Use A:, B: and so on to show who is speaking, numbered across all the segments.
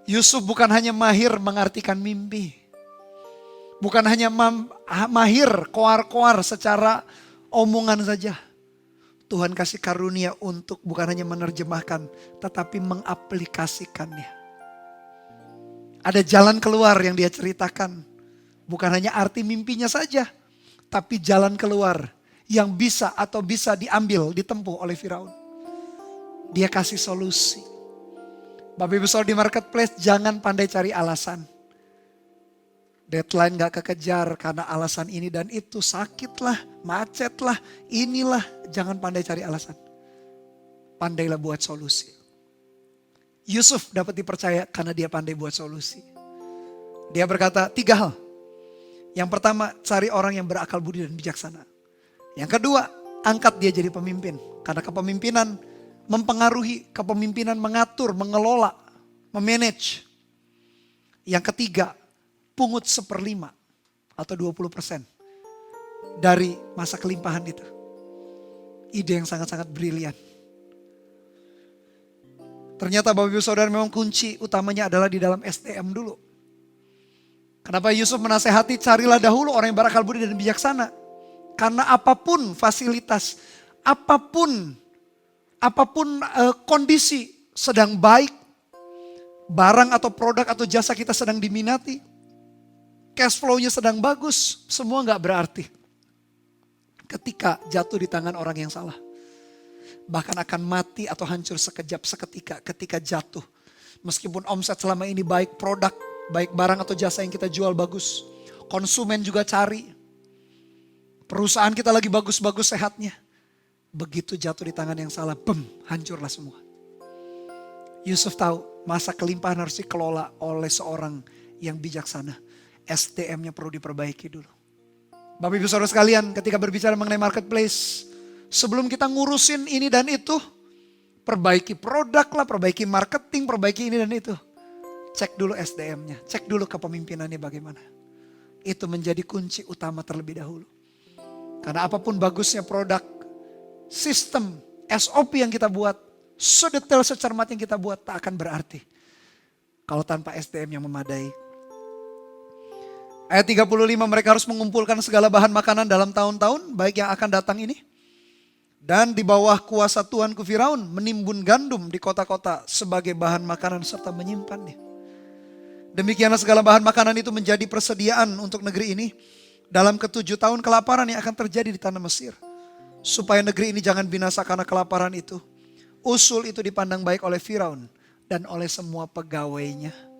A: Yusuf bukan hanya mahir mengartikan mimpi. Bukan hanya mahir koar-koar secara omongan saja. Tuhan kasih karunia untuk bukan hanya menerjemahkan, tetapi mengaplikasikannya. Ada jalan keluar yang dia ceritakan. Bukan hanya arti mimpinya saja, tapi jalan keluar yang bisa atau bisa diambil, ditempuh oleh Firaun. Dia kasih solusi. Bapak Ibu Saudara di marketplace, jangan pandai cari alasan. Deadline gak kekejar karena alasan ini dan itu, sakit lah, macet lah, inilah. Jangan pandai cari alasan. Pandailah buat solusi. Yusuf dapat dipercaya karena dia pandai buat solusi. Dia berkata 3 hal. Yang pertama, cari orang yang berakal budi dan bijaksana. Yang kedua, angkat dia jadi pemimpin. Karena kepemimpinan mempengaruhi, kepemimpinan mengatur, mengelola, memanage. Yang ketiga, pungut 1/5 atau 20% dari masa kelimpahan itu. Ide yang sangat-sangat brilian. Ternyata Bapak Ibu Saudara memang kunci utamanya adalah di dalam SDM dulu. Kenapa Yusuf menasehati carilah dahulu orang yang berakal budi dan bijaksana. Karena apapun fasilitas, apapun kondisi sedang baik, barang atau produk atau jasa kita sedang diminati, cash flow-nya sedang bagus, semua gak berarti ketika jatuh di tangan orang yang salah. Bahkan akan mati atau hancur sekejap seketika ketika jatuh. Meskipun omset selama ini baik, produk, baik barang atau jasa yang kita jual bagus. Konsumen juga cari. Perusahaan kita lagi bagus-bagus sehatnya. Begitu jatuh di tangan yang salah, hancurlah semua. Yusuf tahu masa kelimpahan harus dikelola oleh seorang yang bijaksana. SDM-nya perlu diperbaiki dulu. Bapak Ibu Saudara sekalian, ketika berbicara mengenai marketplace, sebelum kita ngurusin ini dan itu, perbaiki produk lah, perbaiki marketing, perbaiki ini dan itu. Cek dulu SDM-nya, cek dulu kepemimpinannya bagaimana. Itu menjadi kunci utama terlebih dahulu. Karena apapun bagusnya produk, sistem, SOP yang kita buat, sedetail secermat yang kita buat tak akan berarti. Kalau tanpa SDM yang memadai. Ayat 35, mereka harus mengumpulkan segala bahan makanan dalam tahun-tahun, baik yang akan datang ini. Dan di bawah kuasa Tuanku Firaun menimbun gandum di kota-kota sebagai bahan makanan serta menyimpannya. Demikianlah segala bahan makanan itu menjadi persediaan untuk negeri ini dalam ke-7 tahun kelaparan yang akan terjadi di tanah Mesir. Supaya negeri ini jangan binasa karena kelaparan itu. Usul itu dipandang baik oleh Firaun dan oleh semua pegawainya.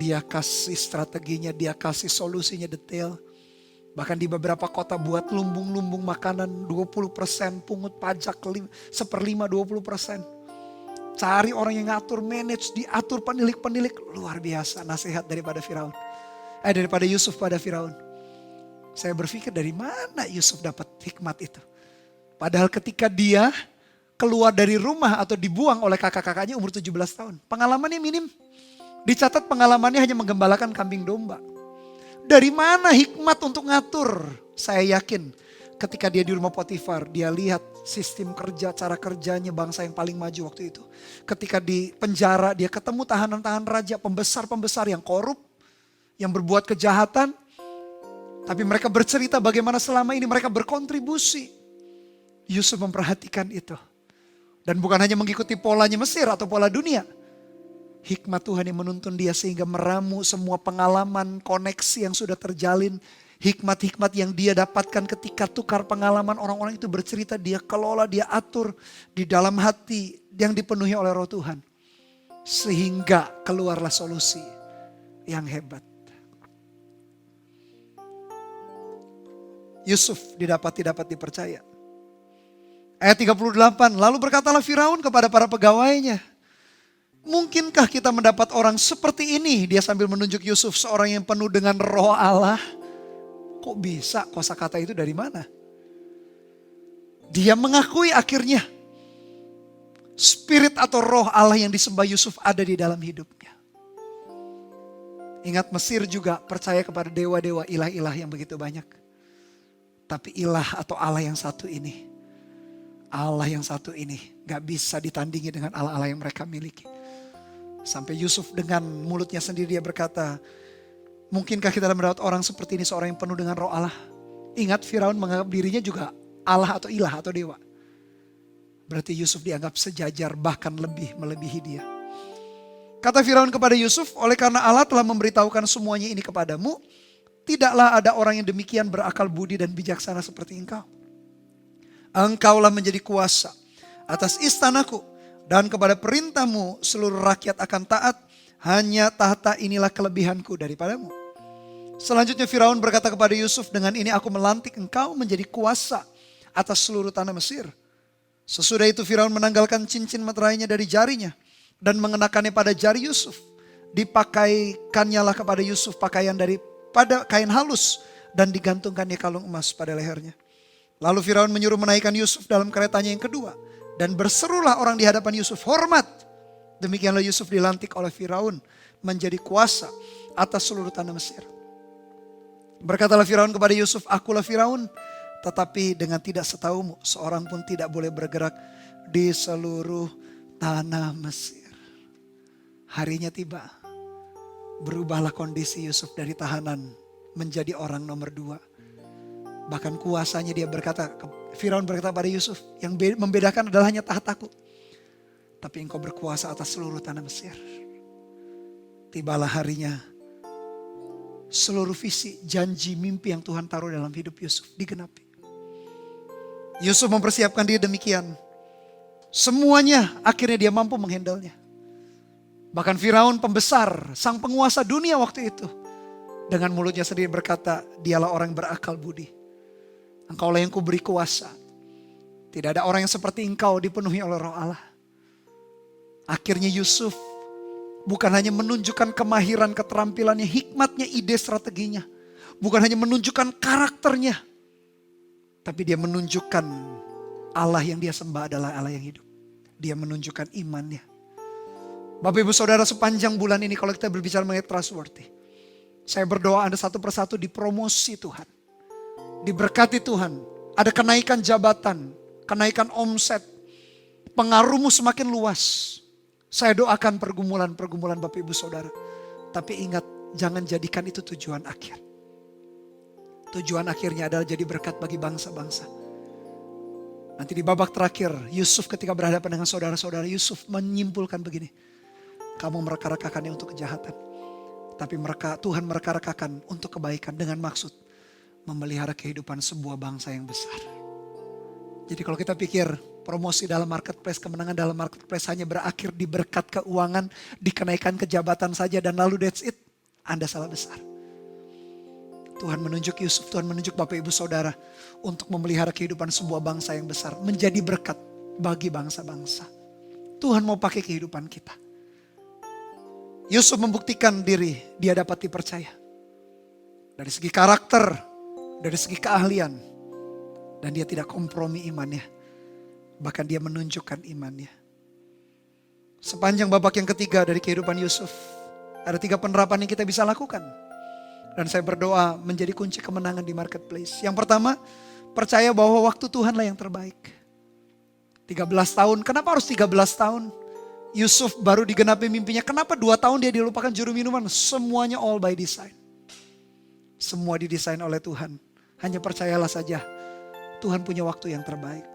A: Dia kasih strateginya, dia kasih solusinya detail. Bahkan di beberapa kota buat lumbung-lumbung makanan 20%, pungut pajak 1/5 20%. Cari orang yang ngatur, manage, diatur penilik-penilik. Luar biasa nasihat daripada Firaun. Daripada Yusuf pada Firaun. Saya berpikir dari mana Yusuf dapat hikmat itu. Padahal ketika dia keluar dari rumah atau dibuang oleh kakak-kakaknya umur 17 tahun. Pengalamannya minim. Dicatat pengalamannya hanya menggembalakan kambing domba. Dari mana hikmat untuk ngatur? Saya yakin ketika dia di rumah Potifar, dia lihat sistem kerja, cara kerjanya bangsa yang paling maju waktu itu. Ketika di penjara, dia ketemu tahanan-tahanan raja, pembesar-pembesar yang korup, yang berbuat kejahatan. Tapi mereka bercerita bagaimana selama ini mereka berkontribusi. Yusuf memperhatikan itu. Dan bukan hanya mengikuti polanya Mesir atau pola dunia. Hikmat Tuhan yang menuntun dia sehingga meramu semua pengalaman, koneksi yang sudah terjalin. Hikmat-hikmat yang dia dapatkan ketika tukar pengalaman orang-orang itu bercerita. Dia kelola, dia atur di dalam hati yang dipenuhi oleh Roh Tuhan. Sehingga keluarlah solusi yang hebat. Yusuf dapat dipercaya. Ayat 38, lalu berkatalah Firaun kepada para pegawainya. Mungkinkah kita mendapat orang seperti ini? Dia sambil menunjuk Yusuf, seorang yang penuh dengan roh Allah. Kok bisa? Kosakata itu dari mana? Dia mengakui akhirnya spirit atau roh Allah yang disembah Yusuf ada di dalam hidupnya. Ingat Mesir juga percaya kepada dewa-dewa, ilah-ilah yang begitu banyak. Tapi ilah atau Allah yang satu ini, Allah yang satu ini gak bisa ditandingi dengan Allah-Allah yang mereka miliki. Sampai Yusuf dengan mulutnya sendiri dia berkata, mungkinkah kita mendapat orang seperti ini, seorang yang penuh dengan roh Allah? Ingat, Firaun menganggap dirinya juga Allah atau ilah atau dewa. Berarti Yusuf dianggap sejajar, bahkan lebih melebihi dia. Kata Firaun kepada Yusuf, oleh karena Allah telah memberitahukan semuanya ini kepadamu, tidaklah ada orang yang demikian berakal budi dan bijaksana seperti engkau. Engkaulah menjadi kuasa atas istanaku, dan kepada perintahmu seluruh rakyat akan taat. Hanya tahta inilah kelebihanku daripadamu. Selanjutnya Firaun berkata kepada Yusuf, dengan ini aku melantik engkau menjadi kuasa atas seluruh tanah Mesir. Sesudah itu Firaun menanggalkan cincin meterainya dari jarinya dan mengenakannya pada jari Yusuf. Dipakaikannya kepada Yusuf pakaian daripada kain halus dan digantungkannya kalung emas pada lehernya. Lalu Firaun menyuruh menaikkan Yusuf dalam keretanya yang kedua. Dan berserulah orang di hadapan Yusuf, hormat. Demikianlah Yusuf dilantik oleh Firaun menjadi kuasa atas seluruh tanah Mesir. Berkatalah Firaun kepada Yusuf, akulah Firaun, tetapi dengan tidak setahumu, seorang pun tidak boleh bergerak di seluruh tanah Mesir. Harinya tiba, berubahlah kondisi Yusuf dari tahanan menjadi orang nomor 2. Bahkan kuasanya dia berkata, Firaun berkata pada Yusuf, yang membedakan adalah hanya tahtaku. Tapi engkau berkuasa atas seluruh tanah Mesir. Tibalah harinya, seluruh visi, janji, mimpi yang Tuhan taruh dalam hidup Yusuf digenapi. Yusuf mempersiapkan dia demikian. Semuanya akhirnya dia mampu menghandlenya. Bahkan Firaun pembesar, sang penguasa dunia waktu itu, dengan mulutnya sendiri berkata, dialah orang yang berakal budi. Engkaulah yang kuberi kuasa. Tidak ada orang yang seperti engkau dipenuhi oleh roh Allah. Akhirnya Yusuf bukan hanya menunjukkan kemahiran, keterampilannya, hikmatnya, ide, strateginya. Bukan hanya menunjukkan karakternya. Tapi dia menunjukkan Allah yang dia sembah adalah Allah yang hidup. Dia menunjukkan imannya. Bapak Ibu Saudara, sepanjang bulan ini kalau kita berbicara mengenai trustworthy, saya berdoa Anda satu persatu dipromosi Tuhan. Diberkati Tuhan. Ada kenaikan jabatan, kenaikan omset. Pengaruhmu semakin luas. Saya doakan pergumulan-pergumulan Bapak Ibu Saudara. Tapi ingat, jangan jadikan itu tujuan akhir. Tujuan akhirnya adalah jadi berkat bagi bangsa-bangsa. Nanti di babak terakhir, Yusuf ketika berhadapan dengan saudara-saudara, Yusuf menyimpulkan begini. Kamu mereka-rekakannya untuk kejahatan. Tapi Tuhan mereka-rekakan untuk kebaikan dengan maksud memelihara kehidupan sebuah bangsa yang besar. Jadi kalau kita pikir promosi dalam marketplace, kemenangan dalam marketplace hanya berakhir di berkat keuangan, di kenaikan kejabatan saja dan lalu that's it, Anda salah besar. Tuhan menunjuk Yusuf, Tuhan menunjuk Bapak Ibu Saudara untuk memelihara kehidupan sebuah bangsa yang besar, menjadi berkat bagi bangsa-bangsa. Tuhan mau pakai kehidupan kita. Yusuf membuktikan diri, dia dapat dipercaya. Dari segi karakter, dari segi keahlian, dan dia tidak kompromi imannya. Bahkan dia menunjukkan imannya. Sepanjang babak yang ketiga dari kehidupan Yusuf, ada 3 penerapan yang kita bisa lakukan. Dan saya berdoa menjadi kunci kemenangan di marketplace. Yang pertama, percaya bahwa waktu Tuhanlah yang terbaik. 13 tahun, kenapa harus 13 tahun? Yusuf baru digenapi mimpinya, kenapa 2 tahun dia dilupakan juru minuman? Semuanya all by design. Semua didesain oleh Tuhan. Hanya percayalah saja, Tuhan punya waktu yang terbaik.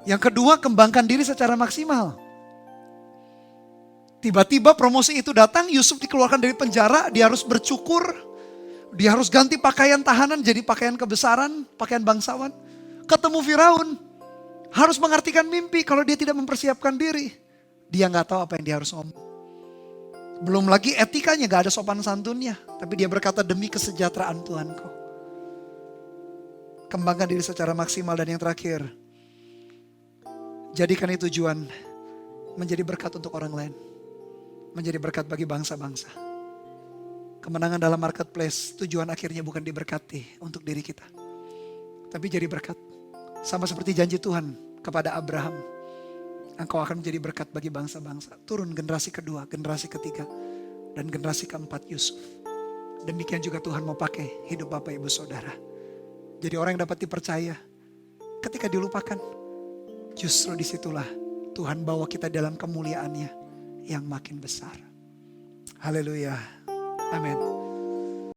A: Yang kedua, kembangkan diri secara maksimal. Tiba-tiba promosi itu datang, Yusuf dikeluarkan dari penjara, dia harus bercukur. Dia harus ganti pakaian tahanan jadi pakaian kebesaran, pakaian bangsawan. Ketemu Firaun, harus mengartikan mimpi kalau dia tidak mempersiapkan diri. Dia gak tahu apa yang dia harus ngomong. Belum lagi etikanya, gak ada sopan santunnya. Tapi dia berkata, demi kesejahteraan Tuhanku. Kembangkan diri secara maksimal. Dan yang terakhir, jadikan itu tujuan menjadi berkat untuk orang lain. Menjadi berkat bagi bangsa-bangsa. Kemenangan dalam marketplace, tujuan akhirnya bukan diberkati untuk diri kita. Tapi jadi berkat. Sama seperti janji Tuhan kepada Abraham. Engkau akan menjadi berkat bagi bangsa-bangsa. Turun generasi kedua, generasi ketiga, dan generasi keempat Yusuf. Demikian juga Tuhan mau pakai hidup Bapak Ibu Saudara. Jadi orang yang dapat dipercaya, ketika dilupakan, justru disitulah Tuhan bawa kita dalam kemuliaannya yang makin besar. Haleluya. Amin.